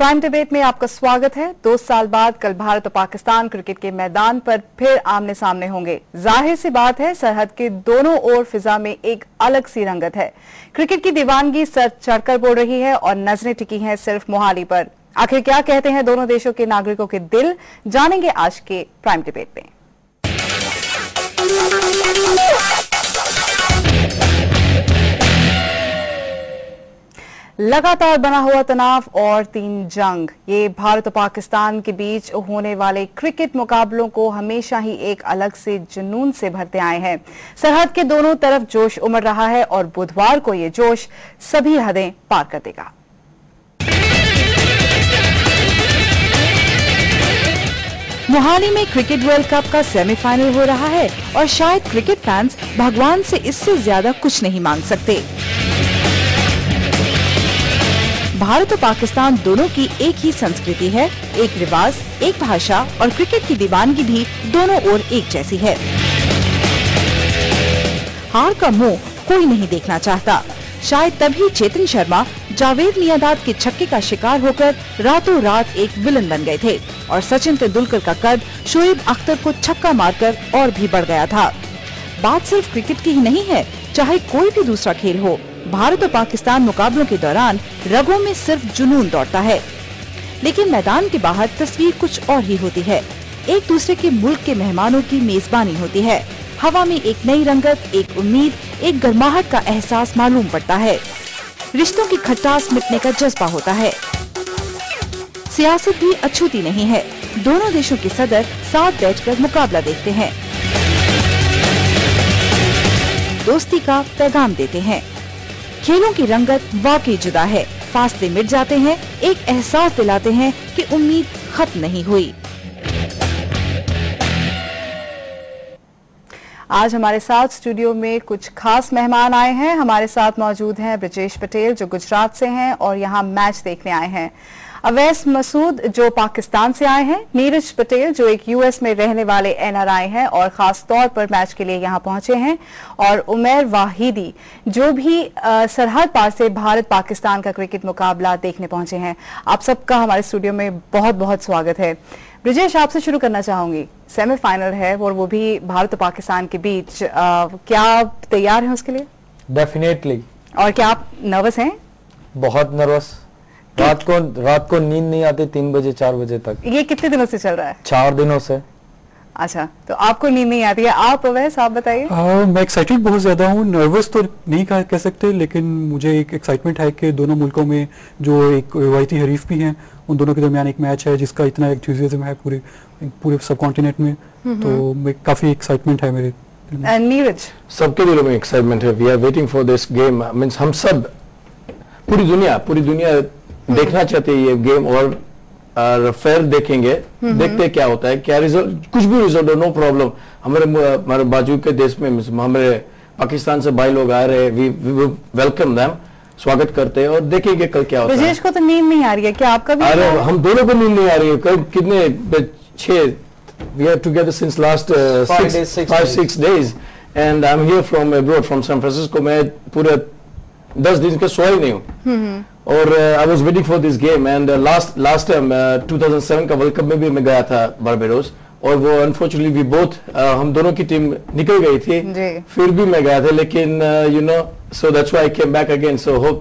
Prime debate में आपका स्वागत है। 2 साल बाद कल भारत और पाकिस्तान क्रिकेट के मैदान पर फिर आमने सामने होंगे। जाहिर सी बात है, सरहद के दोनों ओर फिजा में एक अलग सी रंगत है। क्रिकेट की दीवानगी सर चढ़कर बोल रही है और नजरें टिकी हैं सिर्फ मोहाली पर। आखिर क्या कहते हैं दोनों देशों के नागरिकों के दिल, जानेंगे आज के प्राइम डिबेट में। लगातार बना हुआ तनाव और 3 जंग, ये भारत और पाकिस्तान के बीच होने वाले क्रिकेट मुकाबलों को हमेशा ही एक अलग से जुनून से भरते आए हैं। सरहद के दोनों तरफ जोश उमड़ रहा है और बुधवार को ये जोश सभी हदें पार कर देगा। मोहाली में क्रिकेट वर्ल्ड कप का सेमीफाइनल हो रहा है और शायद क्रिकेट फैंस भगवान से इससे ज्यादा कुछ नहीं मांग सकते। भारत और पाकिस्तान दोनों की एक ही संस्कृति है, एक रिवाज, एक भाषा और क्रिकेट की दीवानगी भी दोनों ओर एक जैसी है। हार का मुंह कोई नहीं देखना चाहता। शायद तभी चेतन शर्मा जावेद मियांदाद के छक्के का शिकार होकर रातों रात एक विलन बन गए थे और सचिन तेंदुलकर का कद शोएब अख्तर को छक्का मारकर और भी बढ़ गया था। बात सिर्फ क्रिकेट की ही नहीं है, चाहे कोई भी दूसरा खेल हो, भारत और पाकिस्तान मुकाबलों के दौरान रगों में सिर्फ जुनून दौड़ता है। लेकिन मैदान के बाहर तस्वीर कुछ और ही होती है। एक दूसरे के मुल्क के मेहमानों की मेजबानी होती है। हवा में एक नई रंगत, एक उम्मीद, एक गर्माहट का एहसास मालूम पड़ता है। रिश्तों की खटास मिटने का जज्बा होता है। सियासत भी अछूती नहीं है। दोनों देशों के सदर साथ बैठकर मुकाबला देखते हैं, दोस्ती का पैगाम देते हैं। खेलों की रंगत वाकई जुदा है। फासले मिट जाते हैं, एक एहसास दिलाते हैं कि उम्मीद खत्म नहीं हुई। आज हमारे साथ स्टूडियो में कुछ खास मेहमान आए हैं। हमारे साथ मौजूद हैं ब्रिजेश पटेल जो गुजरात से हैं और यहाँ मैच देखने आए हैं, अवैस मसूद जो पाकिस्तान से आए हैं, नीरज पटेल जो एक यूएस में रहने वाले एनआरआई हैं और खास तौर पर मैच के लिए यहाँ पहुंचे हैं, और उमर वाहिदी जो भी सरहद पार से भारत पाकिस्तान का क्रिकेट मुकाबला देखने पहुंचे हैं। आप सबका हमारे स्टूडियो में बहुत बहुत स्वागत है। ब्रिजेश, आपसे शुरू करना चाहूंगी। सेमीफाइनल है और वो भी भारत और पाकिस्तान के बीच, क्या आप तैयार हैं उसके लिए? डेफिनेटली। और क्या आप नर्वस हैं? बहुत नर्वस। रात को नींद नहीं आती 3 बजे 4 बजे तक। ये कितने दिनों से चल रहा है? 4 दिनों से। अच्छा, तो आपको नींद नहीं आती है। आप अवैस, आप बताइए। मैं एक्साइटेड बहुत ज्यादा हूँ। नर्वस तो नहीं कह सकते, लेकिन मुझे एक एक्साइटमेंट है कि दोनों मुल्कों में जो एक रिवायती हरीफ भी हैं, उन दोनों के दरमियान एक मैच है जिसका इतना एंथुसियाज्म है पूरे सब कॉन्टिनेंट में। तो मैं काफी एक्साइटमेंट है मेरे। नीरज? सबके दिलों में एक्साइटमेंट है। We are waiting for this game. Means हम सब, पूरी दुनिया देखना चाहते हैं ये गेम, और फेयर देखेंगे, देखते क्या होता है, क्या रिजल्ट, कुछ भी रिजल्ट हो, नो प्रॉब्लम। हमारे बाजू के देश में हमारे पाकिस्तान से भाई लोग आ रहे हैं, वी वेलकम देम, स्वागत करते हैं और देखेंगे कल क्या होता है। ब्रिजेश को तो नींद नहीं आ रही है, क्या आपका भी? अरे हम दोनों को नींद नहीं आ रही है। कल कितने 6 we are together since last 5-6 days and I'm here from abroad, from San Francisco। मैं पूरे 10 दिन के सोया ही नहीं हूँ और I was waiting for this game and last time 2007 का वर्ल्ड कप में भी मैं गया था बारबाडोस, और वो अनफॉर्चुनेटली हम दोनों की टीम निकल गई थी, फिर भी मैं गया था, लेकिन you know, so that's why I came back again, so hope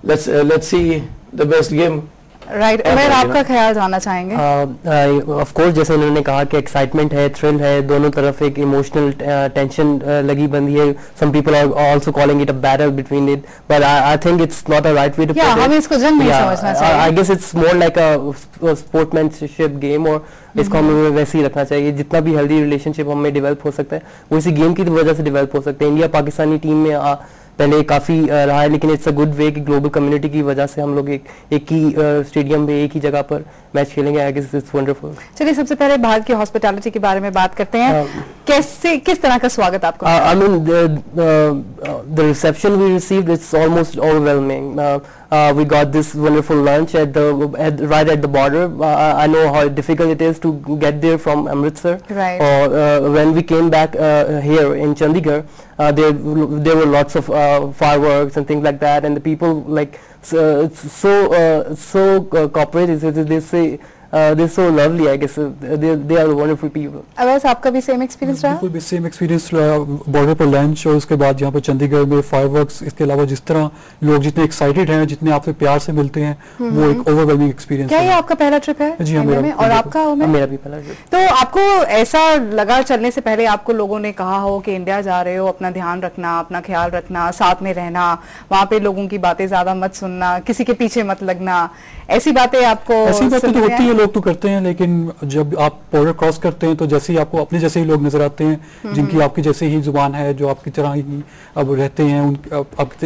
let's see the best game। Right, Umar आपका ख्याल जानना चाहेंगे? ऑफ कोर्स, जैसे उन्होंने कहा कि एक्साइटमेंट है, थ्रिल है, दोनों तरफ एक इमोशनल टेंशन लगी बंदी है। Some people are also calling it a battle between it, but I think it's not a right way to put it. हमें इसको जंग नहीं समझना चाहिए। I guess it's more like a sportsmanship game, और इसको हमें वैसे ही रखना चाहिए। जितना भी हेल्दी रिलेशनशिप हमें डेवलप हो सकता है वो इसी गेम की वजह से डेवलप हो सकते हैं। इंडिया पाकिस्तानी टीम में पहले काफी रहा है, लेकिन इट्स अ गुड वे कि ग्लोबल कम्युनिटी की वजह से हम लोग एक ही स्टेडियम में एक ही जगह पर मैच खेलेंगे। I guess it's wonderful. चलिए, सबसे पहले भारत की हॉस्पिटैलिटी के बारे में बात करते हैं। किस तरह का स्वागत आपको? I mean the reception we received, it's almost overwhelming. We got this wonderful lunch right at the border. I know how difficult it is to get there from Amritsar. Right. Or when we came back here in Chandigarh, there were lots of fireworks and things like that, and the people like corporate. They're so lovely, I guess. They are wonderful people. Awais, आपका भी same experience रहा? बिल्कुल भी same experience border पर lunch और उसके बाद यहाँ पर चंडीगढ़ में फायरवर्क्स, इसके अलावा जिस तरह लोग जितने एक्साइटेड हैं, जितने आपसे प्यार से मिलते हैं, वो एक ओवरवेलमिंग एक्सपीरियंस है। क्या ये आपका पहला ट्रिप है जी हाँ, इंडिया में? और आपका? मेरा भी पहला ट्रिप। तो आपको ऐसा लगा चलने से पहले, आपको लोगों ने कहा हो कि इंडिया जा रहे हो, अपना ध्यान रखना, अपना ख्याल रखना, साथ में रहना, वहाँ पे लोगों की बातें ज्यादा मत सुनना, किसी के पीछे मत लगना, ऐसी बातें आपको? ऐसी बातें तो होती है, लोग तो करते हैं, लेकिन जब आप बॉर्डर क्रॉस करते हैं तो जैसे ही आपको अपने जैसे ही लोग नजर आते हैं, जिनकी आपकी जैसे ही जुबान है, जो आपकी तरह ही अब रहते हैं,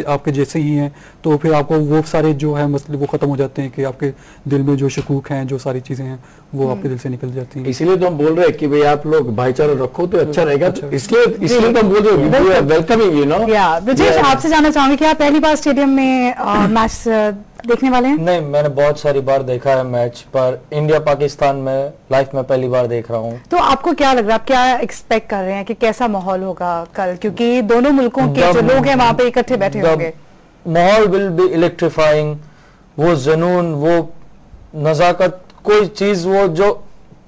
आपके जैसे ही हैं, तो फिर आपको वो सारे जो है मसले वो खत्म हो जाते हैं कि आपके दिल में जो शकूक हैं, जो सारी चीजें हैं, वो आपके दिल से निकल जाती हैं। इसीलिए तो हम बोल रहे हैं कि भाई आप लोग भाईचारा रखो तो अच्छा रहेगा। इसलिए तो हम बोल रहे हैं वेलकमिंग, यू नो। ब्रिजेश, आपसे जानना चाहूंगी कि आप पहली बार स्टेडियम में मैच देखने वाले हैं? नहीं, मैंने बहुत सारी बार देखा है मैच, पर इंडिया पाकिस्तान में लाइफ में पहली बार देख रहा हूँ। तो आपको क्या लग रहा है, आप क्या एक्सपेक्ट कर रहे हैं कि कैसा माहौल होगा कल, क्योंकि दोनों मुल्कों के जो लोग हैं वहाँ पे इकट्ठे बैठे होंगे? माहौल विल बी इलेक्ट्रीफाइंग। वो जुनून, वो नजाकत, कोई चीज वो जो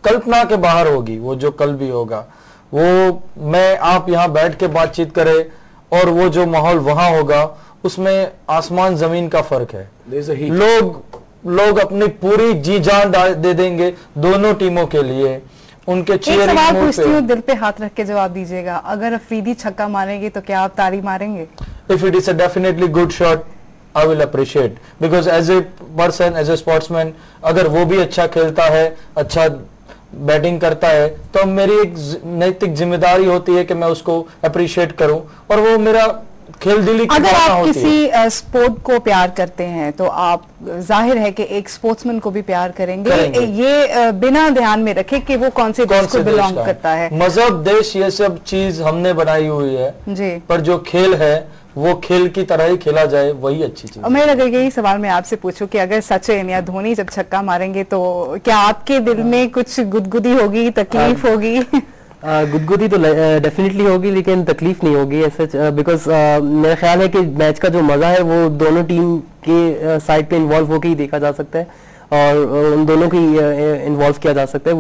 कल्पना के बाहर होगी, वो जो कल भी होगा, वो मैं आप यहाँ बैठ के बातचीत करें और वो जो माहौल वहां होगा, उसमें आसमान जमीन का फर्क है। लोग अपनी पूरी जी जान दे देंगे दोनों टीमों के लिए। उनके एक सवाल पूछती हूँ, दिल पे हाथ रख के जवाब दीजिएगा, अगर अफरीदी छक्का मारेंगे तो क्या आप ताली मारेंगे? If it is a definitely good shot, I will appreciate, because as a person, as a sportsman, अगर वो भी अच्छा खेलता है, अच्छा बैटिंग करता है, तो मेरी एक नैतिक जिम्मेदारी होती है कि मैं उसको अप्रिशिएट करूं, और वो मेरा खेल दिली की अगर आप किसी स्पोर्ट को प्यार करते हैं तो आप जाहिर है कि एक स्पोर्ट्समैन को भी प्यार करेंगे। ये बिना ध्यान में रखे कि वो कौन से देश को बिलोंग करता है। मजहब, देश, ये सब चीज हमने बनाई हुई है जी, पर जो खेल है वो खेल की तरह ही खेला जाए, वही अच्छी चीज। मैं लगा यही सवाल मैं आपसे पूछूं कि अगर सचिन या धोनी जब छक्का मारेंगे तो क्या आपके दिल में कुछ गुदगुदी होगी, तकलीफ होगी? गुदगुदी तो डेफिनेटली होगी, लेकिन तकलीफ नहीं होगी ऐसा, बिकॉज मेरा ख्याल है कि मैच का जो मजा है वो दोनों टीम के साइड पे इन्वॉल्व होकर ही देखा जा सकता है, और उन दोनों की इन्वॉल्व किया जा सकता है।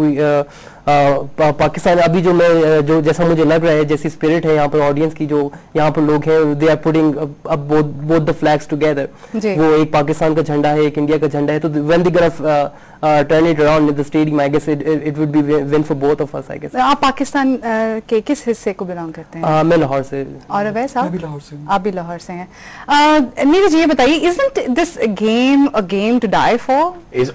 पाकिस्तान अभी जो जैसा मुझे लग रहा है, जैसी स्पिरिट है यहाँ पर ऑडियंस की, जो यहाँ पर लोग हैं, they are putting up both the flags together. वो एक पाकिस्तान का झंडा है, एक इंडिया का झंडा है, तो when they gonna turn it around in the stadium, I guess it would be win for both of us, I guess. आप पाकिस्तान के किस हिस्से को बिलोंग करते हैं? मैं लाहौर से। और अवैस, आप? मैं भी लाहौर से हूँ। आप भी लाहौर से हैं। नीरज, ये बताइए, isn't this a game to die for?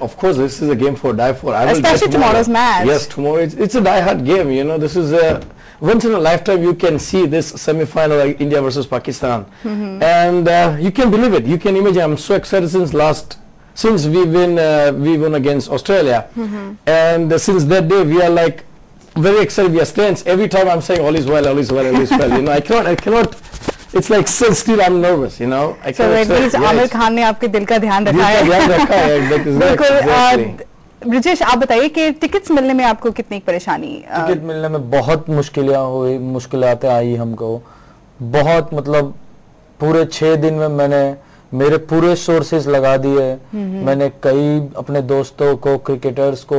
Of course, this is a game for die for. Especially tomorrow's match. Yes, tomorrow it's a die-hard game. You know, this is once in a lifetime you can see this semi-final, like India versus Pakistan, and you can believe it. You can imagine. I'm so excited since we won against Australia, and since that day we are like very excited. We are tense every time. I'm saying all is well, all is well, all is well. You know, I cannot. It's like still I'm nervous. You know. So at least Aamir Khan ने आपके दिल का ध्यान रखा है। बिल्कुल। ब्रिजेश, आप बताइए कि टिकट्स मिलने में आपको कितनी परेशानी? टिकट मिलने में बहुत मुश्किलातें आई हमको, बहुत, मतलब पूरे 6 दिन में मैंने मेरे पूरे सोर्सेज लगा दिए। मैंने कई अपने दोस्तों को, क्रिकेटर्स को,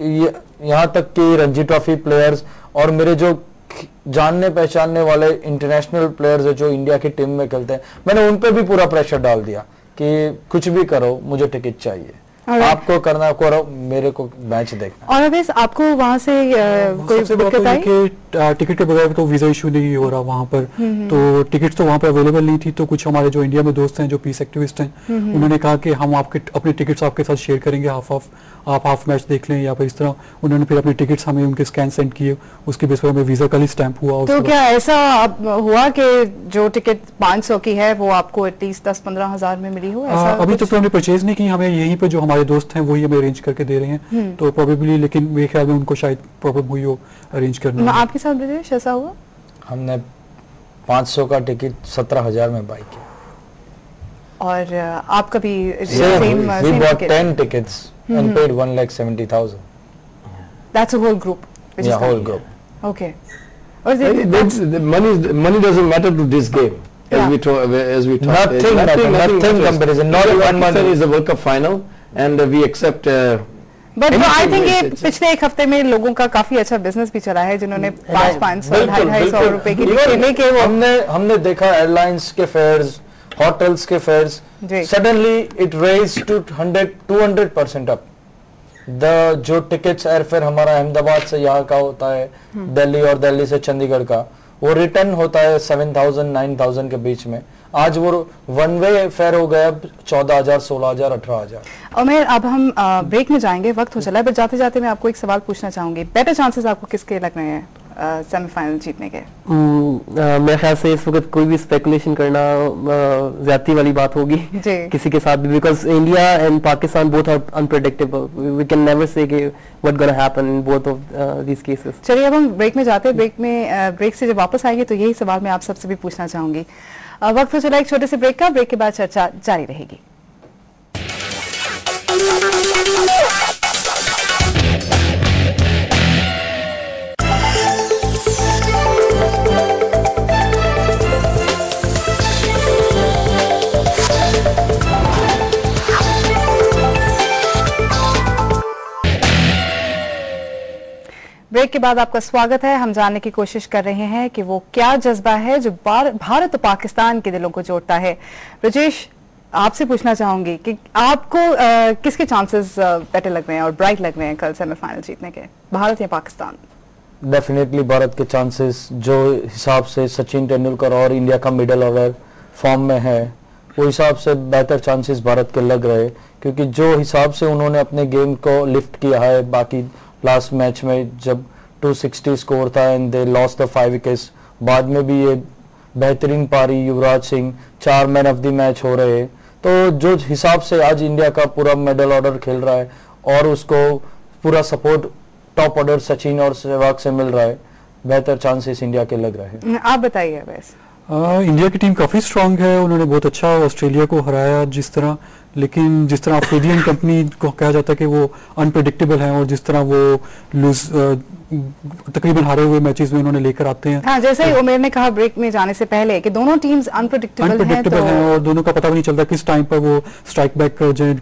यहाँ तक कि रणजी ट्रॉफी प्लेयर्स और मेरे जो जानने पहचानने वाले इंटरनेशनल प्लेयर्स है जो इंडिया की टीम में खेलते हैं, मैंने उन पे भी पूरा प्रेशर डाल दिया कि कुछ भी करो, मुझे टिकट चाहिए। आपको करना करो, मेरे को मैच देखना। और अवैस, आपको वहाँ से कोई दिक्कत आई? टिकट के बगैर तो वीजा इशू नहीं हो रहा वहाँ पर, तो टिकट तो वहाँ पर अवेलेबल नहीं थी। तो कुछ हमारे जो इंडिया में दोस्त हैं, जो पीस एक्टिविस्ट हैं, उन्होंने कहा कि हम अपने टिकट्स आपके साथ शेयर करेंगे, आप हाफ मैच देख लें या फिर इस तरह। उन्होंने फिर अपने टिकट्स हमें उनके स्कैन सेंड किए, उसके बेस पर हमें वीजा का ही स्टैंप हुआ। तो क्या ऐसा हुआ कि जो टिकट 500 की है वो आपको एटलीस्ट 10-15 हज़ार में मिली हो? अभी तक तो हमने परचेज नहीं की, हमें यहीं पे जो हमारे दोस्त हैं वही हमें अरेंज करके दे रहे हैं, तो प्रोबेबली, लेकिन मेरे ख्याल में उनको शायद प्रॉब्लम हुई हो अरेंज करने। आपके साथ ब्रिजेश ऐसा हुआ? हमने 500 का टिकट 17,000 में बाई किया। और आप कभी same 10 tickets and paid 1,70,000. That's a whole group. Yeah, whole group. Okay. The money doesn't matter to this game. as we talk. Nothing comparison. Not one month is the World Cup final, and we accept. But I think ये पिछले एक हफ्ते में लोगों का काफी अच्छा business भी चला है, जिन्होंने 500 250 रुपए की खेलने के वो हमने देखा एयरलाइंस के फेयर्स, होटल्स के fares, suddenly it raise to 200% up. जो टिकट्स एयरफेयर हमारा अहमदाबाद से यहाँ का होता है दिल्ली और दिल्ली से चंडीगढ़ का, वो रिटर्न होता है 7,000 9,000 के बीच में। आज वो वन वे फेयर हो गया 14,000 16,000 18,000। उमेर, अब हम ब्रेक में जाएंगे, वक्त हो चला है, बट जाते जाते मैं आपको एक सवाल पूछना चाहूंगी। बेटर चांसेस आपको किसके लग रहे हैं सेमीफाइनल जीतने के? मेरे ख्याल से इस वक्त कोई भी स्पेकुलेशन करना ज्यादती वाली बात होगी किसी के साथ भी, because India and Pakistan both are unpredictable. We can never say what gonna happen in both of these cases. चलिए अब हम ब्रेक में जाते हैं। ब्रेक से जब वापस आएंगे तो यही सवाल मैं आप सबसे भी पूछना चाहूंगी। वक्त हो चला एक छोटे से ब्रेक का, ब्रेक के बाद चर्चा जारी रहेगी। ब्रेक के बाद आपका स्वागत है। हम जानने की कोशिश कर रहे हैं कि वो क्या जज्बा है जो भारत और पाकिस्तान के दिलों को जोड़ता है। ब्रजेश, आपसे पूछना चाहूंगी कि आपको किसके चांसेस बेटर लग रहे हैं और ब्राइट लग रहे हैं कल सेमीफाइनल जीतने के, भारत या पाकिस्तान? डेफिनेटली भारत के चांसेस, जो हिसाब से सचिन तेंदुलकर और इंडिया का मिडल ऑर्डर फॉर्म में है, वो हिसाब से बेहतर चांसेस भारत के लग रहे, क्योंकि जो हिसाब से उन्होंने अपने गेम को लिफ्ट किया है। बाकी लास्ट मैच में जब 260 स्कोर था and they lost the 5 wickets, बाद में भी ये बेहतरीन पारी, Yuvraj Singh 4 man of the match हो रहे, तो जो हिसाब से आज इंडिया का पूरा मेडल ऑर्डर खेल रहा है और उसको पूरा सपोर्ट टॉप ऑर्डर सचिन और सहवाग से मिल रहा है, बेहतर चांसेस इंडिया के लग रहे हैं। आप बताइए। वैसे इंडिया की टीम काफी स्ट्रांग है, उन्होंने बहुत अच्छा ऑस्ट्रेलिया को हराया जिस तरह, लेकिन जिस तरह अफरीदी एंड कंपनी को कहा जाता है कि वो अनप्रेडिक्टेबल है, और जिस तरह वो लूज तकरीबन हारे हुए मैचेस में उन्होंने लेकर आते हैं। हाँ, जैसे ही उमेर ने कहा ब्रेक में जाने से पहले कि दोनों टीम्स अनप्रेडिक्टेबल हैं, और दोनों का पता भी नहीं चलता किस टाइम पर वो स्ट्राइक बैक कर जाए।